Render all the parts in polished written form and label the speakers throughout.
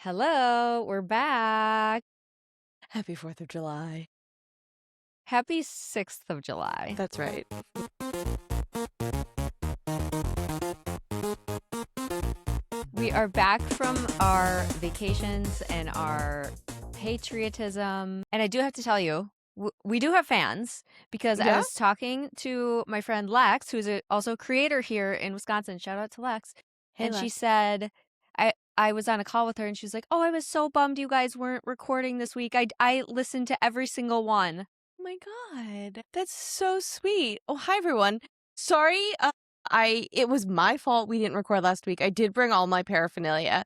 Speaker 1: Hello, we're back.
Speaker 2: Happy 4th of July.
Speaker 1: Happy 6th of July.
Speaker 2: That's right.
Speaker 1: We are back from our vacations and our patriotism. And I do have to tell you, we do have fans because I
Speaker 2: Yeah?
Speaker 1: was talking to my friend Lex, who's also a creator here in Wisconsin. Shout out to Lex.
Speaker 2: Hey,
Speaker 1: And she
Speaker 2: Lex.
Speaker 1: said, I was on a call with her and she was like, oh, I was so bummed you guys weren't recording this week. I listened to every single one.
Speaker 2: Oh my God. That's so sweet. Oh, hi, everyone. Sorry, it was my fault we didn't record last week. I did bring all my paraphernalia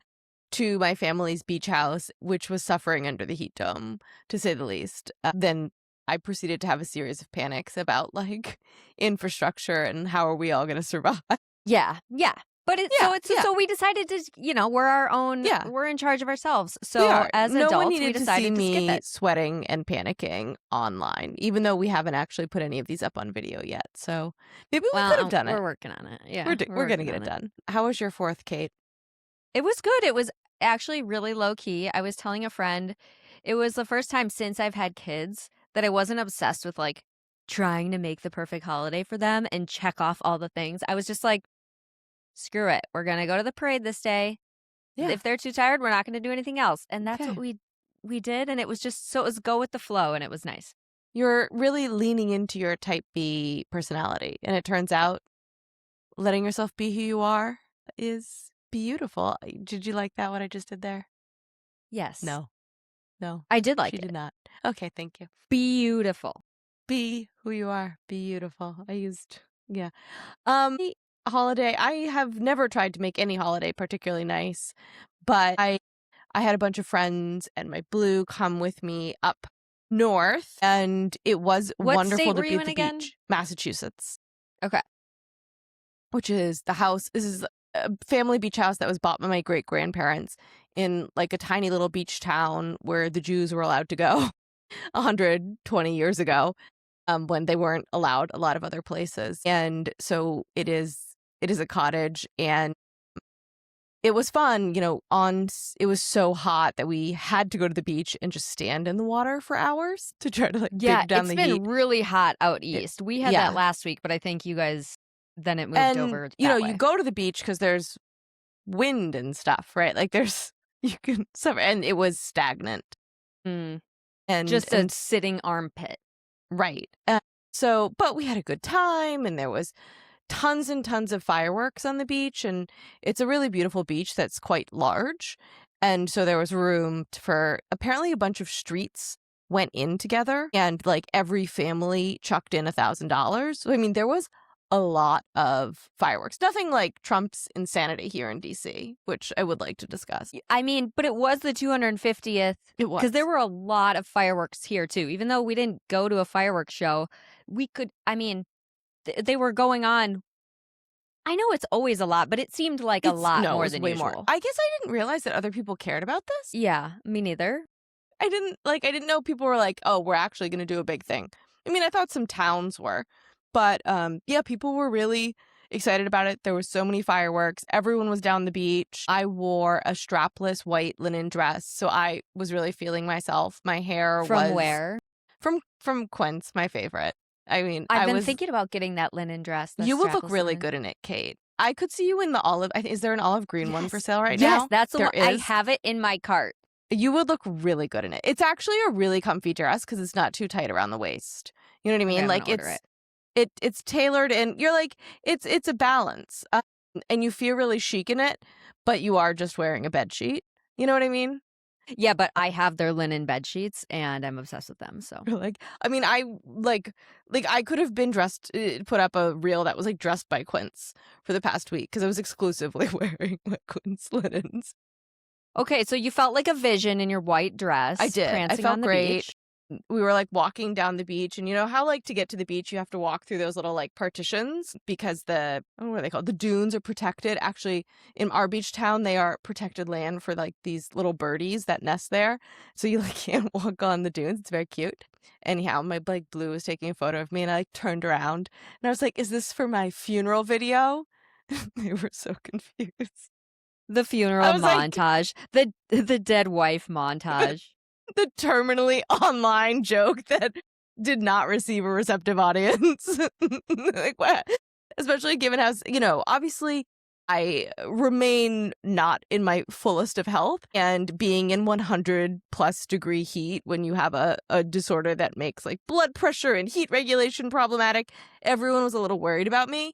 Speaker 2: to my family's beach house, which was suffering under the heat dome, to say the least. Then I proceeded to have a series of panics about, like, infrastructure and how are we all going to survive.
Speaker 1: Yeah. But so we decided to, we're our own,
Speaker 2: Yeah.
Speaker 1: we're in charge of ourselves.
Speaker 2: We
Speaker 1: So
Speaker 2: are.
Speaker 1: as
Speaker 2: No one
Speaker 1: adults, we
Speaker 2: needed to see
Speaker 1: decided to skip
Speaker 2: me
Speaker 1: it.
Speaker 2: sweating and panicking online, even though we haven't actually put any of these up on video yet. So maybe we could have done it.
Speaker 1: We're working on it. Yeah.
Speaker 2: We're going to get it done. How was your 4th, Kate?
Speaker 1: It was good. It was actually really low key. I was telling a friend, it was the first time since I've had kids that I wasn't obsessed with like trying to make the perfect holiday for them and check off all the things. I was just like, screw it. We're going to go to the parade this day.
Speaker 2: Yeah.
Speaker 1: If they're too tired, we're not going to do anything else. And that's
Speaker 2: Okay.
Speaker 1: what we did. And it was just, so it was go with the flow and it was nice.
Speaker 2: You're really leaning into your type B personality. And it turns out letting yourself be who you are is beautiful. Did you like that, what I just did there?
Speaker 1: Yes.
Speaker 2: No.
Speaker 1: I did like
Speaker 2: She
Speaker 1: it.
Speaker 2: did not. Okay, thank you.
Speaker 1: Beautiful.
Speaker 2: Be who you are. Beautiful. Yeah. Holiday. I have never tried to make any holiday particularly nice, but I had a bunch of friends and my blue come with me up north, and it was
Speaker 1: What
Speaker 2: wonderful
Speaker 1: state
Speaker 2: to
Speaker 1: were
Speaker 2: be
Speaker 1: you
Speaker 2: at
Speaker 1: in
Speaker 2: the
Speaker 1: again?
Speaker 2: beach. Massachusetts.
Speaker 1: Okay.
Speaker 2: Which is the house. This is a family beach house that was bought by my great grandparents in like a tiny little beach town where the Jews were allowed to go 120 years ago. When they weren't allowed a lot of other places. And so it is a cottage, and it was fun, it was so hot that we had to go to the beach and just stand in the water for hours to try to dig down the heat.
Speaker 1: It's been really hot out east. We had that last week, but I think you guys, then it moved over that way.
Speaker 2: You go to the beach because there's wind and stuff, right? Like you can suffer, and it was stagnant.
Speaker 1: And just a sitting armpit.
Speaker 2: Right. But we had a good time, and there was tons and tons of fireworks on the beach, and it's a really beautiful beach that's quite large. And so there was room for, apparently a bunch of streets went in together, and like every family chucked in $1,000. So, I mean, there was a lot of fireworks. Nothing like Trump's insanity here in DC, which I would like to discuss.
Speaker 1: I mean, but it was the 250th.
Speaker 2: It was.
Speaker 1: Because there were a lot of fireworks here, too. Even though we didn't go to a fireworks show, we could, they were going on. I know it's always a lot, but it seemed like a lot more than usual.
Speaker 2: More. I guess I didn't realize that other people cared about this.
Speaker 1: Yeah, me neither.
Speaker 2: I didn't know people were like, oh, we're actually going to do a big thing. I mean, I thought some towns were. But, people were really excited about it. There were so many fireworks. Everyone was down the beach. I wore a strapless white linen dress, so I was really feeling myself. My hair
Speaker 1: From where?
Speaker 2: From Quince, my favorite. I mean,
Speaker 1: I've been thinking about getting that linen dress.
Speaker 2: You would look really good in it, Kate. I could see you in the olive. Is there an olive green one for sale right now?
Speaker 1: Yes, that's the one. I have it in my cart.
Speaker 2: You would look really good in it. It's actually a really comfy dress because it's not too tight around the waist. You know what I mean?
Speaker 1: Okay,
Speaker 2: like it's tailored, and you're like, it's a balance, and you feel really chic in it, but you are just wearing a bed sheet. You know what I mean?
Speaker 1: Yeah, but I have their linen bed sheets, and I'm obsessed with them. So,
Speaker 2: I could have been dressed, put up a reel that was like dressed by Quince for the past week because I was exclusively wearing my Quince linens.
Speaker 1: Okay, so you felt like a vision in your white dress.
Speaker 2: I did.
Speaker 1: Prancing
Speaker 2: I felt
Speaker 1: on the
Speaker 2: great.
Speaker 1: Beach.
Speaker 2: We were like walking down the beach, and you know how like to get to the beach you have to walk through those little like partitions because what are they called? The dunes are protected. Actually, in our beach town, they are protected land for like these little birdies that nest there. So you like can't walk on the dunes. It's very cute. Anyhow, my like blue was taking a photo of me, and I like turned around and I was like, "Is this for my funeral video?" They were so confused.
Speaker 1: The
Speaker 2: I
Speaker 1: funeral
Speaker 2: was like,
Speaker 1: montage, the dead wife montage.
Speaker 2: the terminally online joke that did not receive a receptive audience. Like, what? Especially given how, obviously I remain not in my fullest of health, and being in 100 plus degree heat when you have a disorder that makes like blood pressure and heat regulation problematic, everyone was a little worried about me.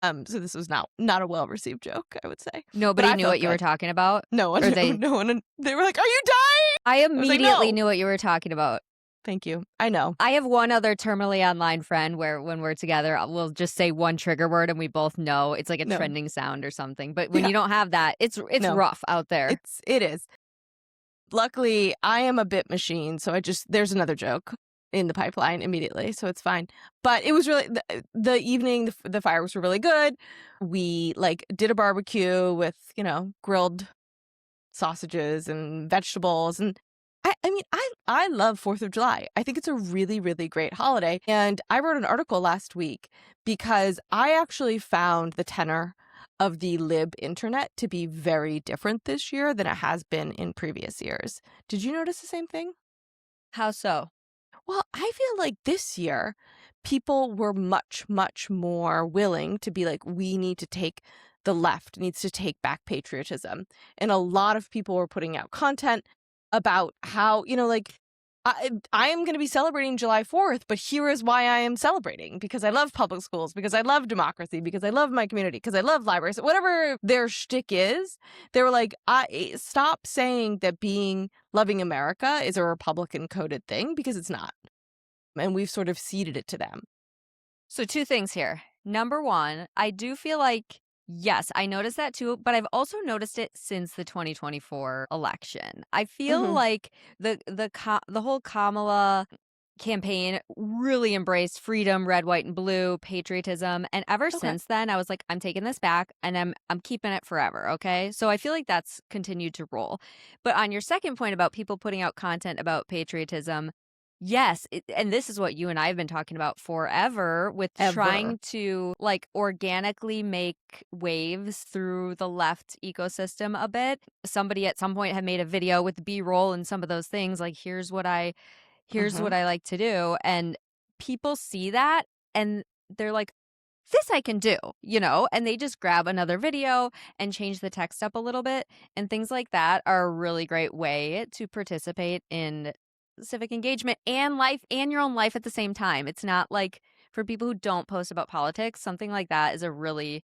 Speaker 2: So this was not a well received joke, I would say. But
Speaker 1: Nobody
Speaker 2: I
Speaker 1: knew
Speaker 2: felt
Speaker 1: what you were
Speaker 2: good.
Speaker 1: talking about?
Speaker 2: No one
Speaker 1: Or
Speaker 2: knew.
Speaker 1: they
Speaker 2: No one. They were like, "Are you dying?"
Speaker 1: I
Speaker 2: I was like,
Speaker 1: immediately
Speaker 2: "No."
Speaker 1: knew what you were talking about.
Speaker 2: Thank you. I know.
Speaker 1: I have one other terminally online friend where when we're together, we'll just say one trigger word and we both know it's like a
Speaker 2: No.
Speaker 1: trending sound or something. But when
Speaker 2: Yeah.
Speaker 1: you don't have that, it's
Speaker 2: No.
Speaker 1: rough out there.
Speaker 2: It is. Luckily, I am a bit machine, so there's another joke in the pipeline immediately, so it's fine. But it was really the evening. The fireworks were really good. We like did a barbecue with grilled sausages and vegetables, and I mean I love 4th of July. I think it's a really, really great holiday. And I wrote an article last week because I actually found the tenor of the lib internet to be very different this year than it has been in previous years. Did you notice the same thing?
Speaker 1: How so?
Speaker 2: Well, I feel like this year people were much, much more willing to be like, we need to take the left needs to take back patriotism. And a lot of people were putting out content about how, like, I am going to be celebrating July 4th, but here is why I am celebrating, because I love public schools, because I love democracy, because I love my community, because I love libraries. Whatever their shtick is, they were like, stop saying that loving America is a Republican coded thing, because it's not. And we've sort of ceded it to them.
Speaker 1: So two things here. Number one, I do feel like, yes, I noticed that too, but I've also noticed it since the 2024 election. I feel
Speaker 2: Mm-hmm.
Speaker 1: like the whole Kamala campaign really embraced freedom, red, white, and blue, patriotism, and ever
Speaker 2: Okay.
Speaker 1: since then, I was like, I'm taking this back, and I'm keeping it forever. Okay, so I feel like that's continued to roll. But on your second point about people putting out content about patriotism. Yes, and this is what you and I have been talking about forever with
Speaker 2: Ever.
Speaker 1: trying to like organically make waves through the left ecosystem a bit. Somebody at some point had made a video with B-roll and some of those things like here's
Speaker 2: Mm-hmm.
Speaker 1: what I like to do, and people see that and they're like, this I can do, and they just grab another video and change the text up a little bit, and things like that are a really great way to participate in civic engagement and life and your own life at the same time. It's not like for people who don't post about politics, something like that is a really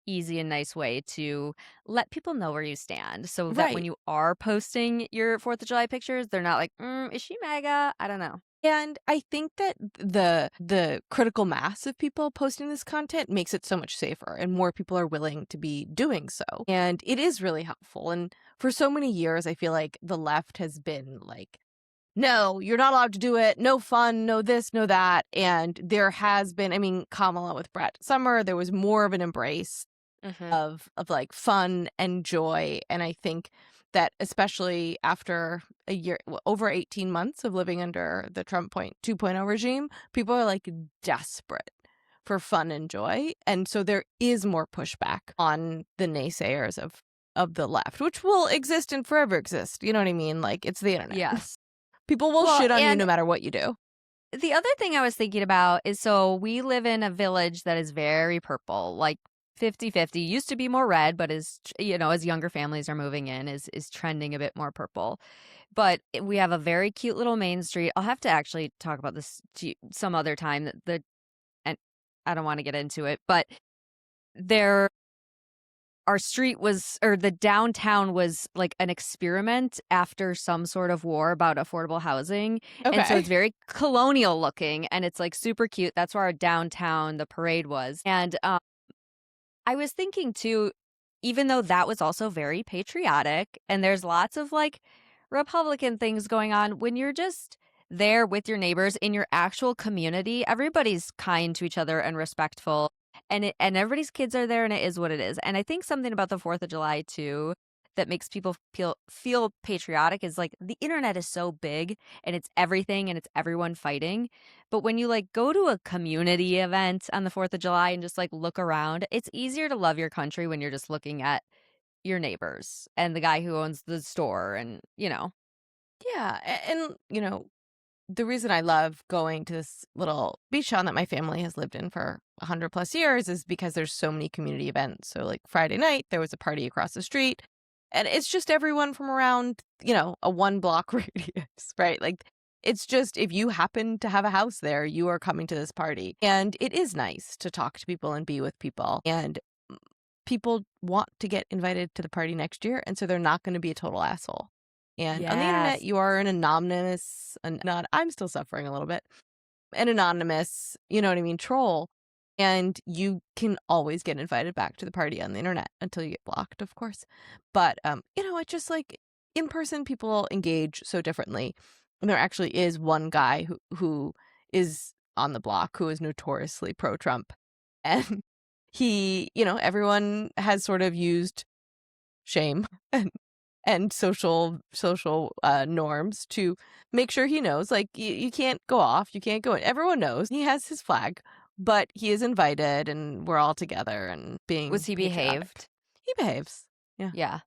Speaker 1: easy and nice way to let people know where you stand so that when
Speaker 2: Right.
Speaker 1: you are posting your 4th of July pictures, they're not like, is she MAGA? I don't know.
Speaker 2: And I think that the critical mass of people posting this content makes it so much safer, and more people are willing to be doing so. And it is really helpful. And for so many years, I feel like the left has been like, no, you're not allowed to do it. No fun, no this, no that. And there has been, I mean, Kamala with Brett Summer, there was more of an embrace
Speaker 1: Hmm.
Speaker 2: of like fun and joy. And I think that especially after a year, over 18 months of living under the Trump 2.0 regime, people are like desperate for fun and joy. And so there is more pushback on the naysayers of the left, which will exist and forever exist. You know what I mean? Like, it's the internet.
Speaker 1: Yes.
Speaker 2: People will
Speaker 1: Well,
Speaker 2: shit on you no
Speaker 1: and
Speaker 2: matter what you do.
Speaker 1: the other thing I was thinking about is so we live in a village that is very purple, like 50-50. Used to be more red, but as younger families are moving in, is trending a bit more purple. But we have a very cute little main street. I'll have to actually talk about this some other time. And I don't want to get into it, but there our street was or the downtown was like an experiment after some sort of war about affordable housing. And so
Speaker 2: Okay.
Speaker 1: it's very colonial looking and it's like super cute. That's where our downtown, the parade was. And I was thinking too, even though that was also very patriotic and there's lots of like Republican things going on, when you're just there with your neighbors in your actual community, everybody's kind to each other and respectful. And everybody's kids are there and it is what it is. And I think something about the 4th of July too that makes people feel patriotic is like the internet is so big and it's everything and it's everyone fighting. But when you like go to a community event on the 4th of July and just like look around, it's easier to love your country when you're just looking at your neighbors and the guy who owns the store and,
Speaker 2: Yeah, and the reason I love going to this little beach town that my family has lived in for 100 plus years is because there's so many community events. So like Friday night, there was a party across the street, and it's just everyone from around, a 1 block radius, right? Like it's just if you happen to have a house there, you are coming to this party. And it is nice to talk to people and be with people. And people want to get invited to the party next year, and so they're not going to be a total asshole. And on the internet,
Speaker 1: Yes.
Speaker 2: you are an anonymous, I'm still suffering a little bit, an anonymous, troll. And you can always get invited back to the party on the internet until you get blocked, of course. But, it's just like in person, people engage so differently. And there actually is one guy who is on the block who is notoriously pro-Trump. And everyone has sort of used shame and social norms to make sure he knows, like, you can't go off, you can't go in. Everyone knows he has his flag, but he is invited and we're all together and being
Speaker 1: Was he
Speaker 2: patriotic.
Speaker 1: behaved?
Speaker 2: He behaves. Yeah.
Speaker 1: Yeah.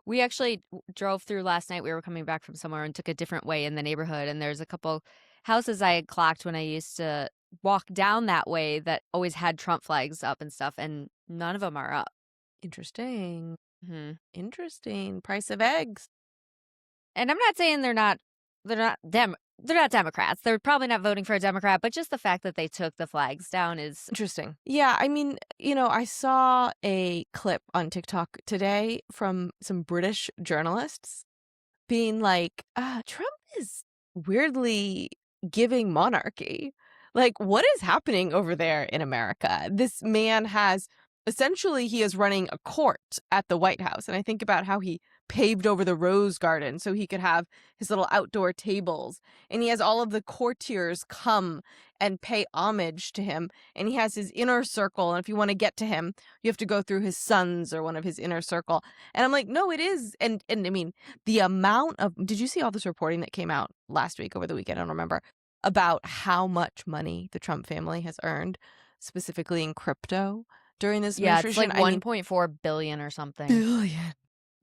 Speaker 1: We actually drove through last night. We were coming back from somewhere and took a different way in the neighborhood. And there's a couple houses I had clocked when I used to walk down that way that always had Trump flags up and stuff. And none of them are up.
Speaker 2: Interesting.
Speaker 1: Mhm.
Speaker 2: Interesting. Price of eggs.
Speaker 1: And I'm not saying they're not Democrats. They're probably not voting for a Democrat, but just the fact that they took the flags down is
Speaker 2: Interesting. Yeah, I mean, I saw a clip on TikTok today from some British journalists being like, Trump is weirdly giving monarchy. Like, what is happening over there in America? This man he is running a court at the White House. And I think about how he paved over the Rose Garden so he could have his little outdoor tables. And he has all of the courtiers come and pay homage to him. And he has his inner circle. And if you want to get to him, you have to go through his sons or one of his inner circle. And I'm like, no, it is. And I mean, the amount of, did you see all this reporting that came out last week, over the weekend? I don't remember, about how much money the Trump family has earned, specifically in crypto during this
Speaker 1: yeah, it's
Speaker 2: administration.
Speaker 1: like 1.4 billion or something.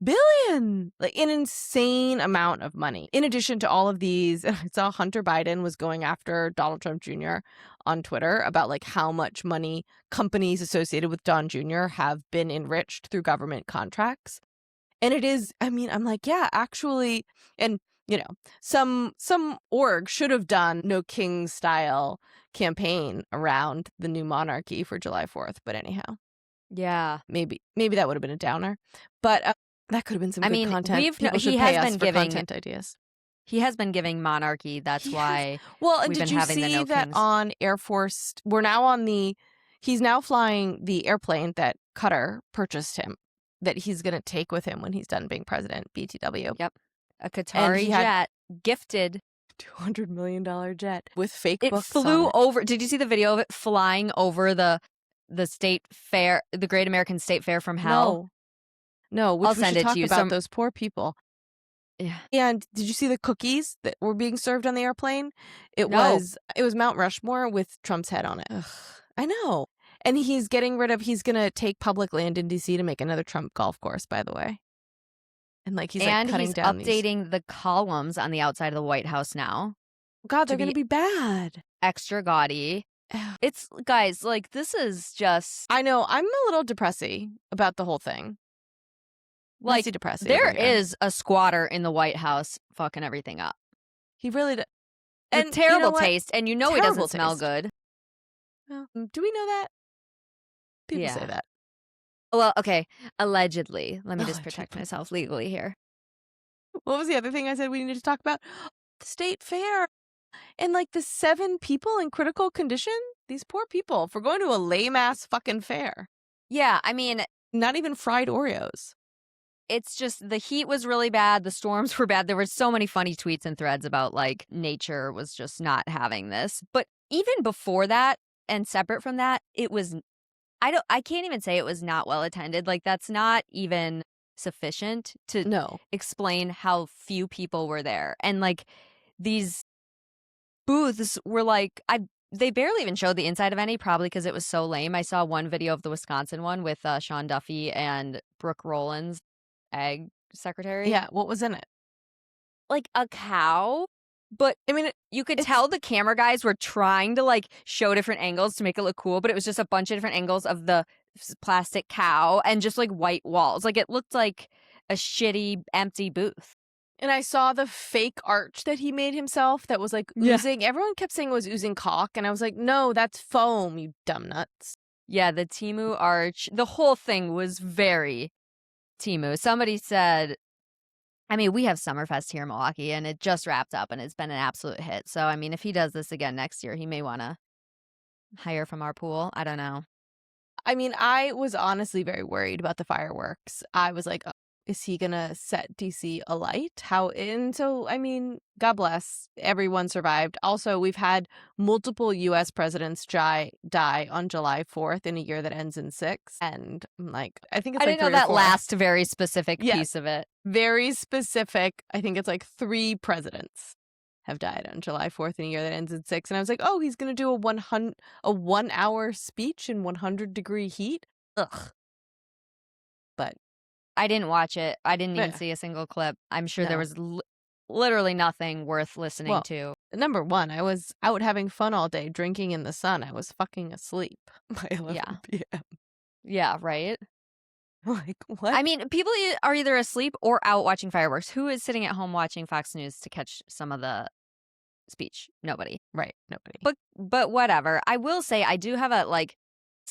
Speaker 2: Billion, like an insane amount of money. In addition to all of these, I saw Hunter Biden was going after Donald Trump Jr. on Twitter about like how much money companies associated with Don Jr. have been enriched through government contracts. And it is, I mean, I'm like, yeah, actually, and some org should have done no king style campaign around the new monarchy for July 4th. But anyhow,
Speaker 1: Yeah.
Speaker 2: maybe that would have been a downer. But that could have been some good content. People should
Speaker 1: he
Speaker 2: pay
Speaker 1: has
Speaker 2: us
Speaker 1: been
Speaker 2: for
Speaker 1: giving
Speaker 2: content ideas.
Speaker 1: he has been giving monarchy. That's
Speaker 2: He has.
Speaker 1: why
Speaker 2: Well, and
Speaker 1: we've
Speaker 2: did
Speaker 1: been
Speaker 2: you
Speaker 1: having the
Speaker 2: see
Speaker 1: no
Speaker 2: that
Speaker 1: kings.
Speaker 2: on Air Force? He's now flying the airplane that Qatar purchased him, that he's going to take with him when he's done being president, BTW.
Speaker 1: Yep. A Qatari
Speaker 2: he had-
Speaker 1: jet gifted.
Speaker 2: $200 million jet with fake
Speaker 1: It
Speaker 2: books
Speaker 1: flew
Speaker 2: on it.
Speaker 1: over. Did you see the video of it flying over the state fair, the Great American State Fair from hell?
Speaker 2: No, which
Speaker 1: I'll
Speaker 2: we
Speaker 1: send
Speaker 2: should
Speaker 1: it
Speaker 2: talk
Speaker 1: to you.
Speaker 2: about those poor people.
Speaker 1: Yeah.
Speaker 2: And did you see the cookies that were being served on the airplane? It
Speaker 1: No.
Speaker 2: was Mount Rushmore with Trump's head on it. Ugh, I know. And he's going to take public land in DC to make another Trump golf course, by the way. And like he's cutting down
Speaker 1: updating the columns on the outside of the White House now.
Speaker 2: God, they're going to be bad.
Speaker 1: Extra gaudy. It's, guys, like, this is just,
Speaker 2: I know. I'm a little depressy about the whole thing.
Speaker 1: like,
Speaker 2: depressy.
Speaker 1: there is a squatter in the White House fucking everything up.
Speaker 2: He really does.
Speaker 1: And
Speaker 2: And
Speaker 1: terrible taste, and he
Speaker 2: Terrible
Speaker 1: doesn't smell
Speaker 2: taste.
Speaker 1: good.
Speaker 2: Well, do we know that? People
Speaker 1: Yeah.
Speaker 2: say that.
Speaker 1: Well, okay, allegedly. Let me just protect
Speaker 2: Allegedly.
Speaker 1: myself legally here.
Speaker 2: What was the other thing I said we needed to talk about? The state fair. And like the 7 people in critical condition. These poor people for going to a lame ass fucking fair.
Speaker 1: Yeah, I mean,
Speaker 2: Not even fried Oreos.
Speaker 1: it's just the heat was really bad. The storms were bad. There were so many funny tweets and threads about like nature was just not having this. But even before that and separate from that, it was, I can't even say it was not well attended. Like that's not even sufficient to
Speaker 2: No.
Speaker 1: explain how few people were there. And like these booths were like, they barely even showed the inside of any, probably because it was so lame. I saw one video of the Wisconsin one with Sean Duffy and Brooke Rollins. egg secretary.
Speaker 2: Yeah, what was in it?
Speaker 1: Like a cow, but
Speaker 2: I mean,
Speaker 1: you could
Speaker 2: it's
Speaker 1: tell the camera guys were trying to like show different angles to make it look cool, but it was just a bunch of different angles of the plastic cow and just like white walls. Like it looked like a shitty empty booth.
Speaker 2: and I saw the fake arch that he made himself that was like
Speaker 1: Yeah.
Speaker 2: oozing. Everyone kept saying it was oozing caulk, and I was like, no, that's foam, you dumb nuts.
Speaker 1: Yeah, the Timu arch, the whole thing was very Timu. Somebody said, I mean, we have Summerfest here in Milwaukee and it just wrapped up and it's been an absolute hit. So, I mean, if he does this again next year, he may want to hire from our pool. I don't know.
Speaker 2: I mean, I was honestly very worried about the fireworks. I was like, oh, is he gonna set DC alight? And so, I mean, God bless, everyone survived. Also, we've had multiple U.S. presidents die on July 4th in a year that ends in 6. And I'm like, I think it's
Speaker 1: I
Speaker 2: like
Speaker 1: didn't know
Speaker 2: 3 or
Speaker 1: that
Speaker 2: 4.
Speaker 1: last very specific
Speaker 2: Yes.
Speaker 1: piece of it.
Speaker 2: Very specific. I think it's like 3 presidents have died on July 4th in a year that ends in 6. And I was like, oh, he's going to do a 1 hour speech in 100-degree heat. Ugh. But
Speaker 1: I didn't watch it. I didn't even
Speaker 2: yeah,
Speaker 1: see a single clip. I'm sure there
Speaker 2: no.
Speaker 1: was literally nothing worth listening
Speaker 2: Well,
Speaker 1: to.
Speaker 2: number one, I was out having fun all day, drinking in the sun. I was fucking asleep by 11
Speaker 1: Yeah.
Speaker 2: p.m.
Speaker 1: Yeah, right?
Speaker 2: Like, what?
Speaker 1: I mean, people are either asleep or out watching fireworks. Who is sitting at home watching Fox News to catch some of the speech? Nobody.
Speaker 2: Right, nobody.
Speaker 1: But whatever. I will say I do have a like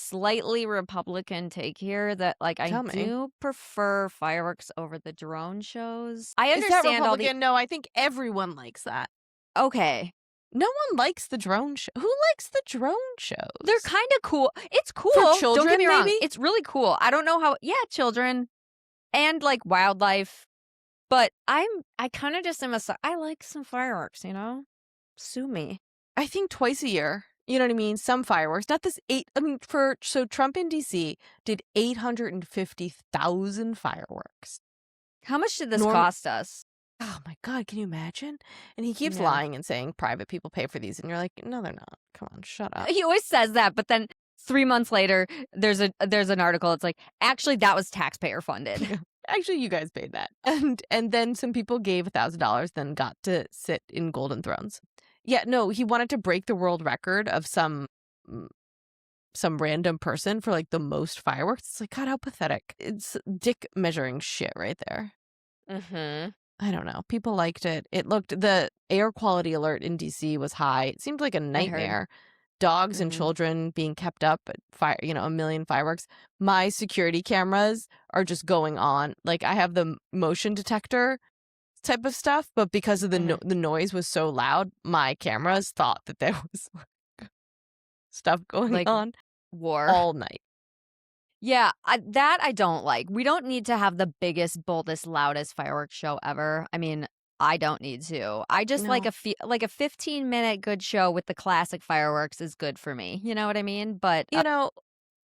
Speaker 1: slightly Republican take here that like I
Speaker 2: Tell me.
Speaker 1: do prefer fireworks over the drone shows. I
Speaker 2: Is that
Speaker 1: understand all the
Speaker 2: Republican? No, I think everyone likes that.
Speaker 1: okay.
Speaker 2: No one likes the drone show. Who likes the drone shows?
Speaker 1: They're kind of cool. It's cool.
Speaker 2: For
Speaker 1: Don't
Speaker 2: children,
Speaker 1: get me wrong.
Speaker 2: maybe?
Speaker 1: It's really cool. I don't know how yeah, children and like wildlife. But I kind of just am I like some fireworks, you know? Sue me.
Speaker 2: I think twice a year. You know what I mean? Some fireworks. Not this 8. I mean, so Trump in DC did 850,000 fireworks.
Speaker 1: How much did this cost us?
Speaker 2: Oh my God, can you imagine? And he keeps
Speaker 1: Yeah.
Speaker 2: lying and saying private people pay for these. And you're like, no, they're not. Come on, shut up.
Speaker 1: He always says that, but then 3 months later, there's an article. It's like, actually, that was taxpayer funded.
Speaker 2: Actually, you guys paid that. And then some people gave $1,000, then got to sit in golden thrones. Yeah, no, he wanted to break the world record of some random person for like the most fireworks. It's like, God, how pathetic. It's dick measuring shit right there.
Speaker 1: Mm-hmm.
Speaker 2: I don't know. People liked it. The air quality alert in DC was high. It seemed like a nightmare. Dogs and children being kept up at a million fireworks. My security cameras are just going on. Like I have the motion detector type of stuff, but because of the noise was so loud, my cameras thought that there was stuff going
Speaker 1: like
Speaker 2: on
Speaker 1: war
Speaker 2: all night.
Speaker 1: Yeah, that I don't like. We don't need to have the biggest, boldest, loudest fireworks show ever. I mean, I don't need to. I just like a 15-minute good show with the classic fireworks is good for me. You know what I mean? But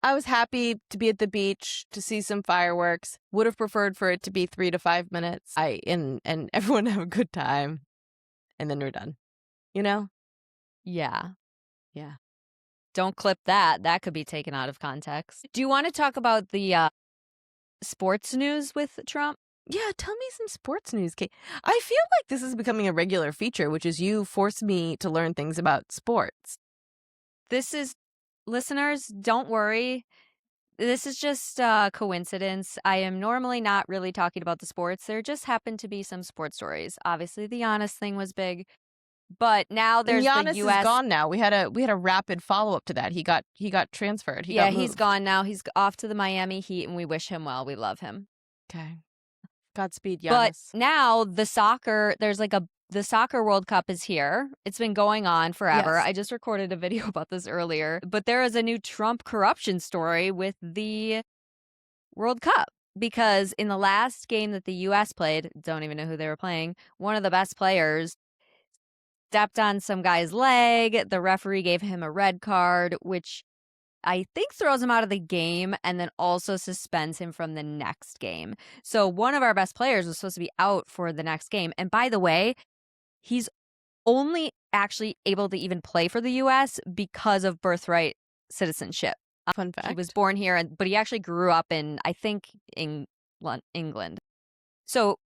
Speaker 2: I was happy to be at the beach to see some fireworks. Would have preferred for it to be 3 to 5 minutes. And everyone have a good time, and then we're done. You know?
Speaker 1: Yeah.
Speaker 2: Yeah.
Speaker 1: Don't clip that. That could be taken out of context. Do you want to talk about the sports news with Trump?
Speaker 2: Yeah, tell me some sports news, Kate. I feel like this is becoming a regular feature, which is you force me to learn things about sports.
Speaker 1: Listeners, don't worry. This is just coincidence. I am normally not really talking about the sports. There just happened to be some sports stories. Obviously, the Giannis thing was big. But now there's
Speaker 2: Giannis
Speaker 1: the U.S.
Speaker 2: is gone now. We had a rapid follow up to that. He got transferred.
Speaker 1: He's gone now. He's off to the Miami Heat, and we wish him well. We love him.
Speaker 2: Okay, Godspeed, Giannis.
Speaker 1: But now the soccer World Cup is here. It's been going on forever.
Speaker 2: Yes.
Speaker 1: I just recorded a video about this earlier. But there is a new Trump corruption story with the World Cup. Because in the last game that the U.S. played, don't even know who they were playing, one of the best players stepped on some guy's leg. The referee gave him a red card, which I think throws him out of the game and then also suspends him from the next game. So one of our best players was supposed to be out for the next game. And by the way, he's only actually able to even play for the U.S. because of birthright citizenship.
Speaker 2: Fun fact.
Speaker 1: He was born here, but he actually grew up in, I think, England. So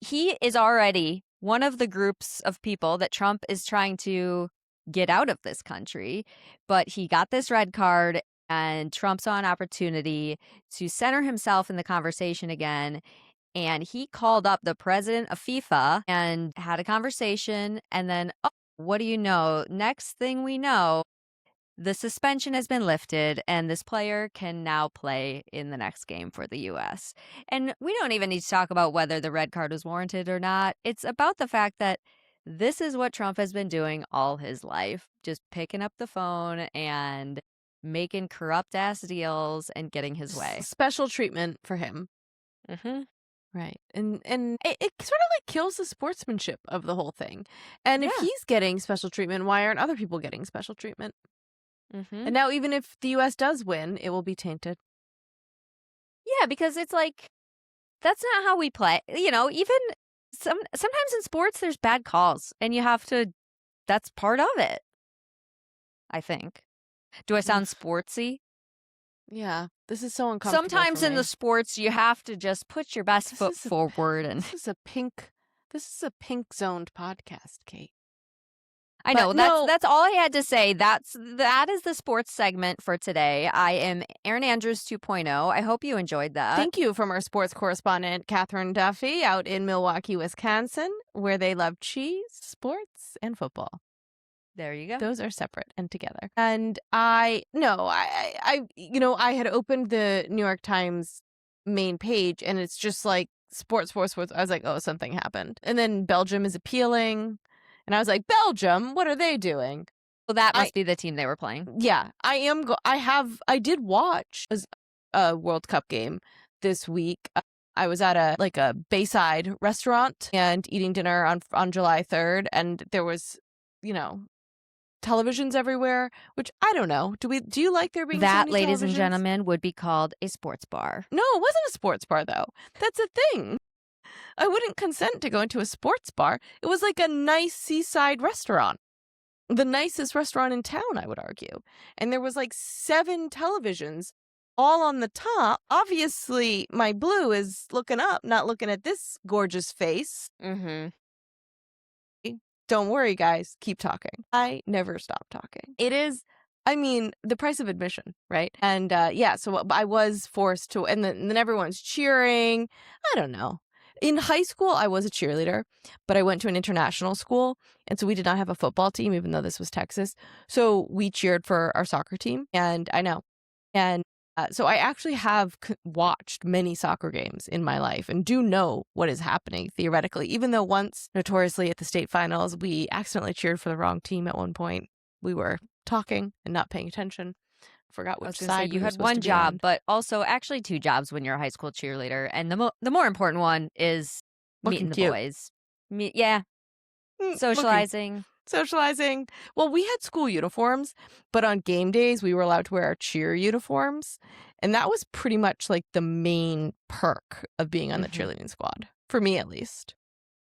Speaker 1: he is already one of the groups of people that Trump is trying to get out of this country, but he got this red card and Trump saw an opportunity to center himself in the conversation again. And he called up the president of FIFA and had a conversation. And then, oh, what do you know? Next thing we know, the suspension has been lifted and this player can now play in the next game for the US. And we don't even need to talk about whether the red card was warranted or not. It's about the fact that this is what Trump has been doing all his life, just picking up the phone and making corrupt ass deals and getting his way.
Speaker 2: Special treatment for him.
Speaker 1: Mm-hmm.
Speaker 2: Right. And it sort of like kills the sportsmanship of the whole thing. And if
Speaker 1: Yeah.
Speaker 2: he's getting special treatment, why aren't other people getting special treatment?
Speaker 1: Mm-hmm.
Speaker 2: And now even if the US does win, it will be tainted.
Speaker 1: Yeah, because it's like, that's not how we play. You know, even sometimes in sports, there's bad calls and you have to, that's part of it, I think. Do I sound sportsy?
Speaker 2: Yeah. This is so uncomfortable.
Speaker 1: Sometimes
Speaker 2: for
Speaker 1: in
Speaker 2: me.
Speaker 1: the sports, you have to just put your best foot forward. And
Speaker 2: This is a pink zoned podcast, Kate.
Speaker 1: I know that's all I had to say. That is the sports segment for today. I am Erin Andrews 2.0. I hope you enjoyed that.
Speaker 2: Thank you from our sports correspondent, Catherine Duffy, out in Milwaukee, Wisconsin, where they love cheese, sports, and football.
Speaker 1: There you go.
Speaker 2: Those are separate and together. And I had opened the New York Times main page and it's just like sports. I was like, oh, something happened. And then Belgium is appealing. And I was like, Belgium, what are they doing?
Speaker 1: Well, that must be the team they were playing.
Speaker 2: Yeah, I did watch a World Cup game this week. I was at a Bayside restaurant and eating dinner on July 3rd. And there was, televisions everywhere, which I don't know. Do you like there being
Speaker 1: that,
Speaker 2: so many
Speaker 1: ladies and
Speaker 2: televisions?
Speaker 1: gentlemen, would be called a sports bar.
Speaker 2: No, it wasn't a sports bar though. That's a thing. I wouldn't consent to go into a sports bar. It was like a nice seaside restaurant. The nicest restaurant in town, I would argue. And there was like 7 televisions all on the top. Obviously, my blue is looking up, not looking at this gorgeous face.
Speaker 1: Mm-hmm.
Speaker 2: Don't worry, guys. Keep talking. I never stop talking. It is, the price of admission, right? And so I was forced to, and then everyone's cheering. I don't know. In high school, I was a cheerleader, but I went to an international school, and so we did not have a football team, even though this was Texas. So we cheered for our soccer team, and I know. And so I actually have watched many soccer games in my life and do know what is happening theoretically, even though once, notoriously at the state finals, we accidentally cheered for the wrong team at one point. We were talking and not paying attention. Forgot which side.
Speaker 1: You had one job, but also actually 2 jobs when you're a high school cheerleader, and the more important one is meeting the boys. Socializing.
Speaker 2: Socializing. Well, we had school uniforms, but on game days we were allowed to wear our cheer uniforms, and that was pretty much like the main perk of being on the cheerleading squad, for me at least.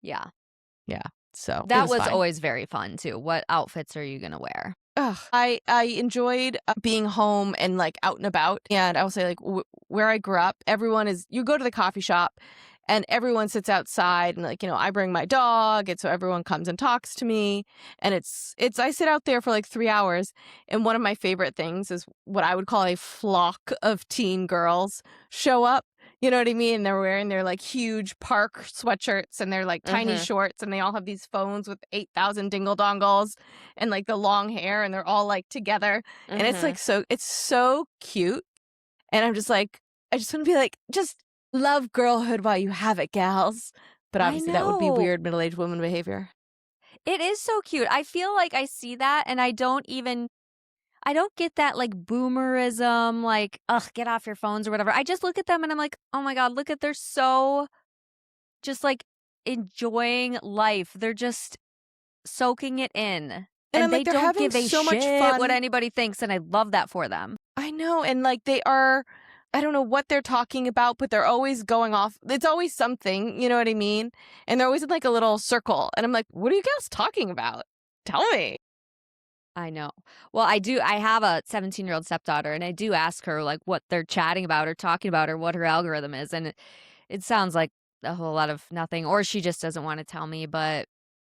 Speaker 1: Yeah.
Speaker 2: So
Speaker 1: that was always very fun too. What outfits are you gonna wear?
Speaker 2: I enjoyed being home and like out and about. And I will say, like, where I grew up, you go to the coffee shop and everyone sits outside and, like, I bring my dog. And so everyone comes and talks to me. And I sit out there for like 3 hours. And one of my favorite things is what I would call a flock of teen girls show up. You know what I mean? They're wearing their like huge park sweatshirts and they're like tiny shorts and they all have these phones with 8,000 dingle dongles and like the long hair and they're all like together. And it's like it's so cute. And I'm just like, I just want to be like, just love girlhood while you have it, gals. But obviously that would be weird middle-aged woman behavior.
Speaker 1: It is so cute. I feel like I see that and I don't get that like boomerism, like, ugh, get off your phones or whatever. I just look at them and I'm like, oh my God, they're so just like enjoying life. They're just soaking it in. And they don't give a
Speaker 2: so much
Speaker 1: shit
Speaker 2: fun.
Speaker 1: what anybody thinks. And I love that for them.
Speaker 2: I know. And like I don't know what they're talking about, but they're always going off. It's always something, you know what I mean? And they're always in like a little circle. And I'm like, what are you guys talking about? Tell me.
Speaker 1: I know. Well, I do. I have a 17-year-old stepdaughter, and I do ask her like what they're chatting about or talking about or what her algorithm is. And it sounds like a whole lot of nothing, or she just doesn't wanna tell me, but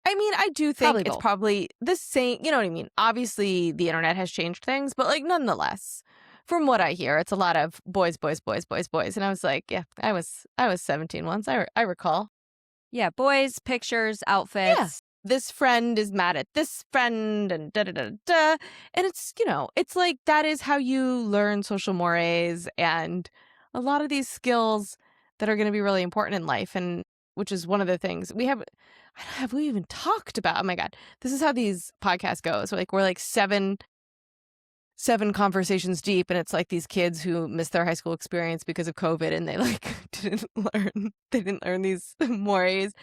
Speaker 2: I mean, I do think
Speaker 1: probably
Speaker 2: it's
Speaker 1: both.
Speaker 2: probably the same, you know what I mean? Obviously, the internet has changed things, but, like, nonetheless, from what I hear, it's a lot of boys, boys, boys, boys, boys, and I was like, yeah, I was 17 once, I recall.
Speaker 1: Yeah, boys, pictures,
Speaker 2: Yeah.
Speaker 1: outfits.
Speaker 2: This friend is mad at this friend and da da da da. And it's, it's like that is how you learn social mores and a lot of these skills that are going to be really important in life. And which is one of the things have we even talked about? Oh my God. This is how these podcasts go. So like we're like seven conversations deep, and it's like these kids who missed their high school experience because of COVID and they like didn't learn these mores.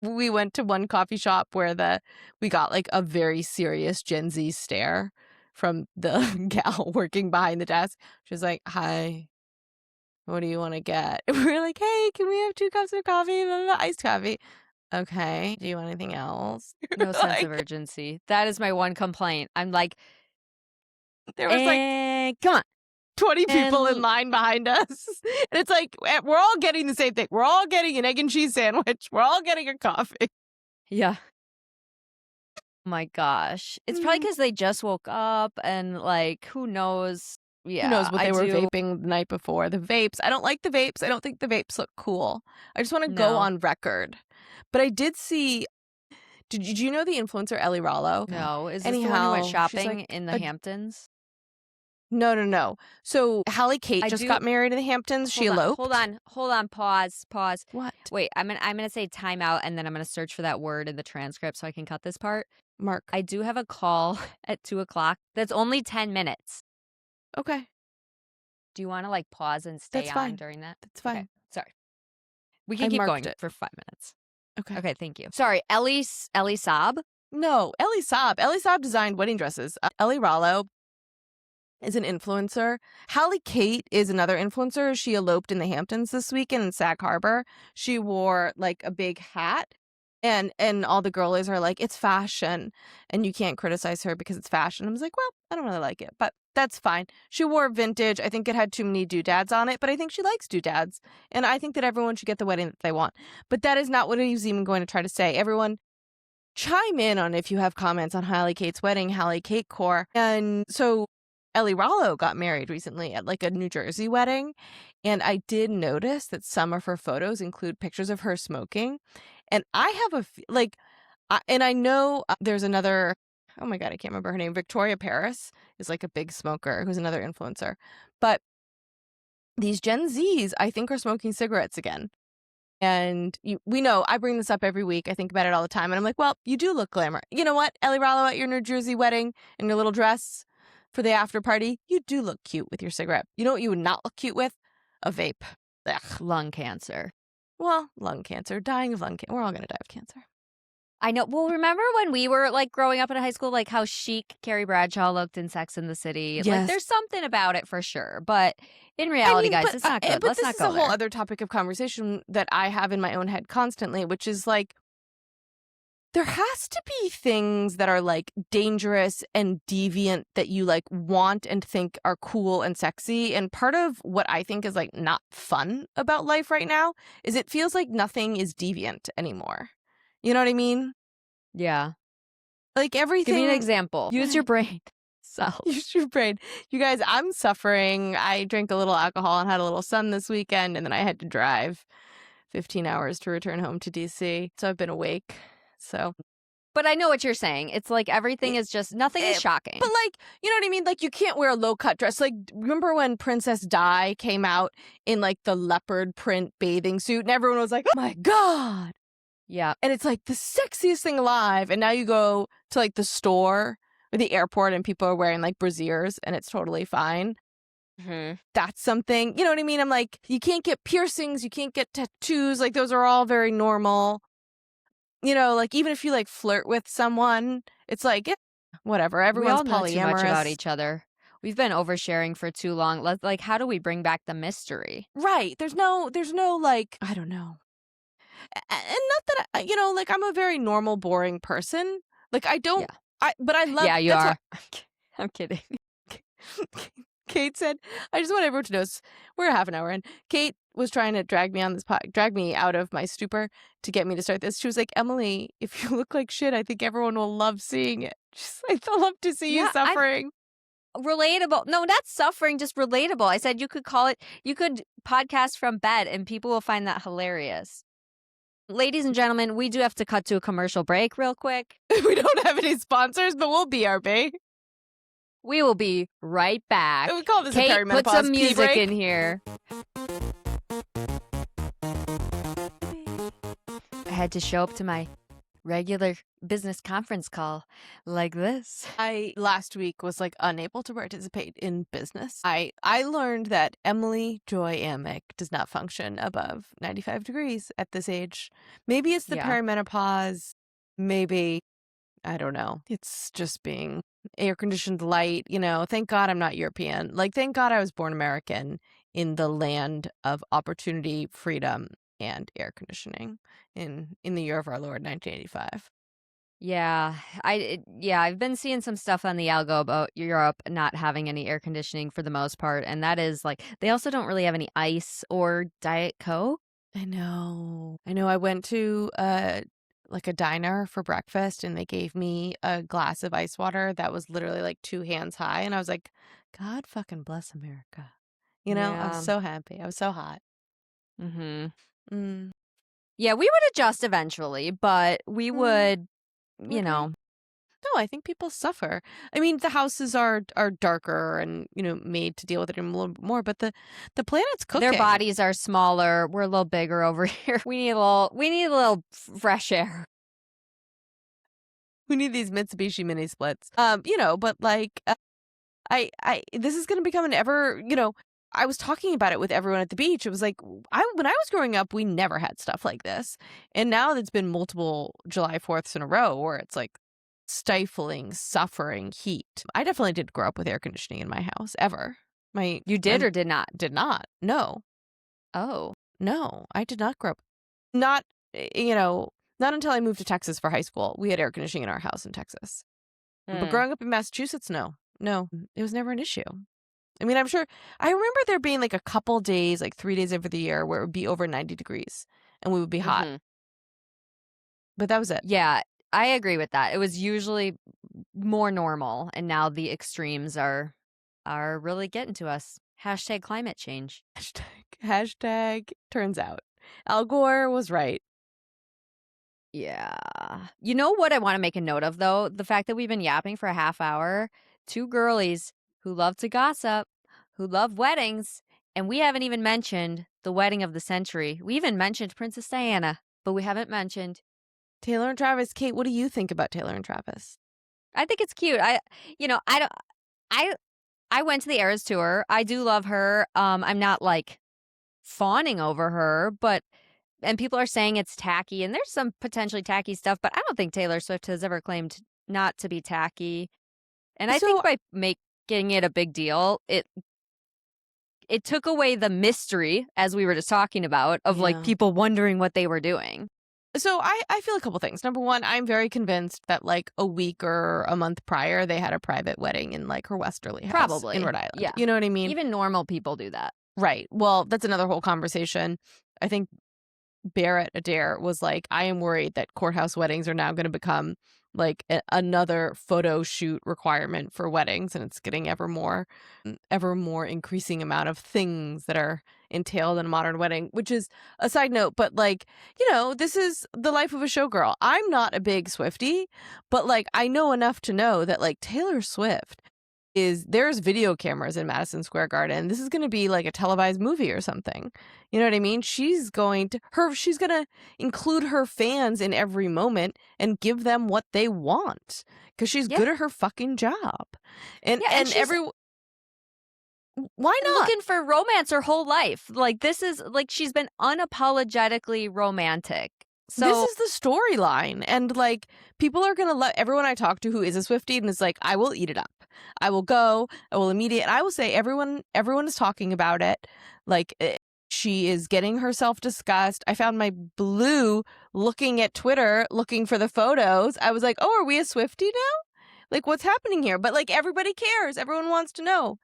Speaker 2: We went to one coffee shop where we got like a very serious Gen Z stare from the gal working behind the desk. She was like, "Hi, what do you want to get?" And we were like, "Hey, can we have 2 cups of coffee, blah, blah, blah, iced coffee?" Okay. Do you want anything else?
Speaker 1: No sense of
Speaker 2: Like
Speaker 1: urgency. That is my one complaint. I'm like,
Speaker 2: there was like
Speaker 1: come on."
Speaker 2: 20 people in
Speaker 1: And
Speaker 2: line behind us. And it's like, we're all getting the same thing. We're all getting an egg and cheese sandwich. We're all getting a coffee.
Speaker 1: yeah. My gosh. It's probably
Speaker 2: Mm.
Speaker 1: because they just woke up and, like, who knows?
Speaker 2: Who knows
Speaker 1: Yeah,
Speaker 2: what
Speaker 1: I
Speaker 2: they were
Speaker 1: do.
Speaker 2: vaping the night before. The vapes. I don't like the vapes. I don't think the vapes look cool. I just want to go
Speaker 1: No,
Speaker 2: on record. But I did see, did you know the influencer Ellie Rollo?
Speaker 1: no. Is this the one who went
Speaker 2: Anyhow, she's
Speaker 1: shopping
Speaker 2: like
Speaker 1: in the
Speaker 2: a
Speaker 1: Hamptons?
Speaker 2: no, no, no. So Hallie Kate
Speaker 1: I
Speaker 2: just
Speaker 1: do.
Speaker 2: got married in the Hamptons. She
Speaker 1: Hold on,
Speaker 2: eloped.
Speaker 1: hold on, pause.
Speaker 2: What?
Speaker 1: Wait, I'm gonna say timeout, and then I'm gonna search for that word in the transcript so I can cut this part.
Speaker 2: Mark.
Speaker 1: I do have a call at 2 o'clock. That's only 10 minutes.
Speaker 2: Okay.
Speaker 1: Do you wanna, like, pause and stay
Speaker 2: That's
Speaker 1: on
Speaker 2: fine.
Speaker 1: during that?
Speaker 2: That's
Speaker 1: Okay,
Speaker 2: fine.
Speaker 1: sorry. We
Speaker 2: I
Speaker 1: can keep
Speaker 2: marked
Speaker 1: going
Speaker 2: it.
Speaker 1: for 5 minutes.
Speaker 2: Okay.
Speaker 1: Okay, thank you. Sorry, Ellie Saab?
Speaker 2: No, Ellie Saab. Ellie Saab designed wedding dresses. Ellie Rollo is an influencer. Hallie Kate is another influencer. She eloped in the Hamptons this weekend in Sag Harbor. She wore like a big hat. And all the girlies are like, it's fashion, and you can't criticize her because it's fashion. I was like, well, I don't really like it, but that's fine. She wore vintage. I think it had too many doodads on it, but I think she likes doodads. And I think that everyone should get the wedding that they want. But that is not what he was even going to try to say. Everyone chime in on if you have comments on Hallie Kate's wedding, Hallie Kate Core. And so Ellie Rollo got married recently at like a New Jersey wedding. And I did notice that some of her photos include pictures of her smoking. And I have and I know there's another, oh my God, I can't remember her name. Victoria Paris is like a big smoker who's another influencer. But these Gen Zs, I think, are smoking cigarettes again. And we know, I bring this up every week. I think about it all the time. And I'm like, well, you do look glamour. You know what, Ellie Rollo, at your New Jersey wedding in your little dress for the after party, you do look cute with your cigarette. You know what you would not look cute with? A vape. Ugh.
Speaker 1: Lung cancer.
Speaker 2: Well, lung cancer, dying of lung cancer. We're all going to die of cancer.
Speaker 1: I know. Well, remember when we were, like, growing up in high school, like, how chic Carrie Bradshaw looked in Sex and the City? Like,
Speaker 2: Yes.
Speaker 1: there's something about it for sure. But in reality, guys,
Speaker 2: but,
Speaker 1: it's not good.
Speaker 2: But
Speaker 1: Let's
Speaker 2: this
Speaker 1: not
Speaker 2: is
Speaker 1: go
Speaker 2: a whole
Speaker 1: there.
Speaker 2: other topic of conversation that I have in my own head constantly, which is like, there has to be things that are like dangerous and deviant that you like want and think are cool and sexy. And part of what I think is like not fun about life right now is it feels like nothing is deviant anymore. You know what I mean?
Speaker 1: Yeah.
Speaker 2: Like everything.
Speaker 1: Give me an example. Use your brain.
Speaker 2: Use your brain. You guys, I'm suffering. I drank a little alcohol and had a little sun this weekend, and then I had to drive 15 hours to return home to DC. So I've been awake. So,
Speaker 1: But I know what you're saying. It's like everything is just, nothing is shocking.
Speaker 2: but like, you know what I mean? Like, you can't wear a low cut dress. Like, remember when Princess Di came out in like the leopard print bathing suit, and everyone was like, oh my God.
Speaker 1: Yeah.
Speaker 2: And it's like the sexiest thing alive. And now you go to like the store or the airport and people are wearing like brassieres and it's totally fine.
Speaker 1: Mm-hmm.
Speaker 2: That's something, you know what I mean? I'm like, you can't get piercings, you can't get tattoos. Like, those are all very normal. You know, like, even if you like flirt with someone, it's like, whatever. Everyone's
Speaker 1: We all know too much about
Speaker 2: polyamorous.
Speaker 1: each other. We've been oversharing for too long. Like, how do we bring back the mystery?
Speaker 2: Right. There's no like, I don't know. And not that, like, I'm a very normal, boring person. Like, I don't,
Speaker 1: Yeah.
Speaker 2: but I love.
Speaker 1: Yeah, you
Speaker 2: that's
Speaker 1: are.
Speaker 2: what-
Speaker 1: I'm kidding.
Speaker 2: Kate said, I just want everyone to know, we're a half an hour in. Kate was trying to drag me out of my stupor to get me to start this. She was like, Emily, if you look like shit, I think everyone will love seeing it. She's like, they'll love to see you
Speaker 1: Yeah,
Speaker 2: suffering.
Speaker 1: relatable. No, not suffering, just relatable. I said you could podcast from bed and people will find that hilarious. Ladies and gentlemen, we do have to cut to a commercial break real quick.
Speaker 2: We don't have any sponsors, but we'll BRB.
Speaker 1: We will be right back.
Speaker 2: We call this
Speaker 1: Kate,
Speaker 2: a perimenopause
Speaker 1: put some
Speaker 2: pee
Speaker 1: music
Speaker 2: break.
Speaker 1: in here. I had to show up to my regular business conference call like this.
Speaker 2: I last week was like unable to participate in business. I learned that Emily Joy Amick does not function above 95 degrees at this age. Maybe it's the perimenopause. Maybe, I don't know. It's just being air conditioned light, thank God I'm not European. Like, thank God I was born American in the land of opportunity, freedom, and air conditioning in the year of our Lord, 1985.
Speaker 1: Yeah, I've been seeing some stuff on the algo about Europe not having any air conditioning for the most part, and that is like they also don't really have any ice or Diet Coke.
Speaker 2: I know. I went to like a diner for breakfast and they gave me a glass of ice water that was literally like 2 hands high, and I was like, God fucking bless America. I was so happy. I was so hot.
Speaker 1: Mm-hmm. Yeah, we would adjust eventually, but we would,
Speaker 2: No, I think people suffer. I mean, the houses are darker and, made to deal with it a little bit more, but the planet's cooking.
Speaker 1: Their bodies are smaller. We're a little bigger over here. We need a little fresh air.
Speaker 2: We need these Mitsubishi mini splits. But like this is going to become an ever, I was talking about it with everyone at the beach. It was like, when I was growing up, we never had stuff like this. And now it's been multiple July 4ths in a row where it's like stifling, suffering heat. I definitely did grow up with air conditioning in my house, ever.
Speaker 1: You did or did not?
Speaker 2: Did not. No.
Speaker 1: Oh.
Speaker 2: No, I did not grow up. Not until I moved to Texas for high school. We had air conditioning in our house in Texas. But growing up in Massachusetts, no, it was never an issue. I mean, I'm sure, I remember there being like a couple days, like 3 days over the year where it would be over 90 degrees and we would be hot. But that was it.
Speaker 1: Yeah, I agree with that. It was usually more normal, and now the extremes are really getting to us. Hashtag climate change.
Speaker 2: Hashtag turns out. Al Gore was right.
Speaker 1: Yeah. You know what I want to make a note of, though? The fact that we've been yapping for a half hour. 2 girlies who love to gossip, who love weddings, and we haven't even mentioned the wedding of the century. We even mentioned Princess Diana, but we haven't mentioned
Speaker 2: Taylor and Travis. Kate, what do you think about Taylor and Travis?
Speaker 1: I think it's cute. I went to the Eras tour. I do love her. I'm not like fawning over her, and people are saying it's tacky, and there's some potentially tacky stuff, but I don't think Taylor Swift has ever claimed not to be tacky. And I think by making it a big deal, it took away the mystery, as we were just talking about, of like people wondering what they were doing.
Speaker 2: So I feel a couple things. Number one, I'm very convinced that like a week or a month prior, they had a private wedding in like her Westerly house.
Speaker 1: Probably.
Speaker 2: In Rhode Island.
Speaker 1: Yeah.
Speaker 2: You know what I mean?
Speaker 1: Even normal people do that.
Speaker 2: Right. Well, that's another whole conversation. I think Barrett Adair was like, I am worried that courthouse weddings are now going to become like another photo shoot requirement for weddings, and it's getting ever more increasing amount of things that are entailed in a modern wedding, which is a side note, but like, this is the life of a showgirl. I'm not a big Swiftie, but like I know enough to know that like Taylor Swift there's video cameras in Madison Square Garden. This is going to be like a televised movie or something. You know what I mean? She's going to include her fans in every moment and give them what they want because she's good at her fucking job. And why not?
Speaker 1: Looking for romance her whole life. Like this is like she's been unapologetically romantic. So
Speaker 2: this is the storyline, and like people are gonna let everyone I talk to who is a Swiftie and is like, I will eat it up. I will go. I will immediate. I will say everyone is talking about it. Like she is getting herself discussed. I found my blue looking at Twitter, looking for the photos. I was like, oh, are we a Swiftie now? Like what's happening here? But like everybody cares. Everyone wants to know.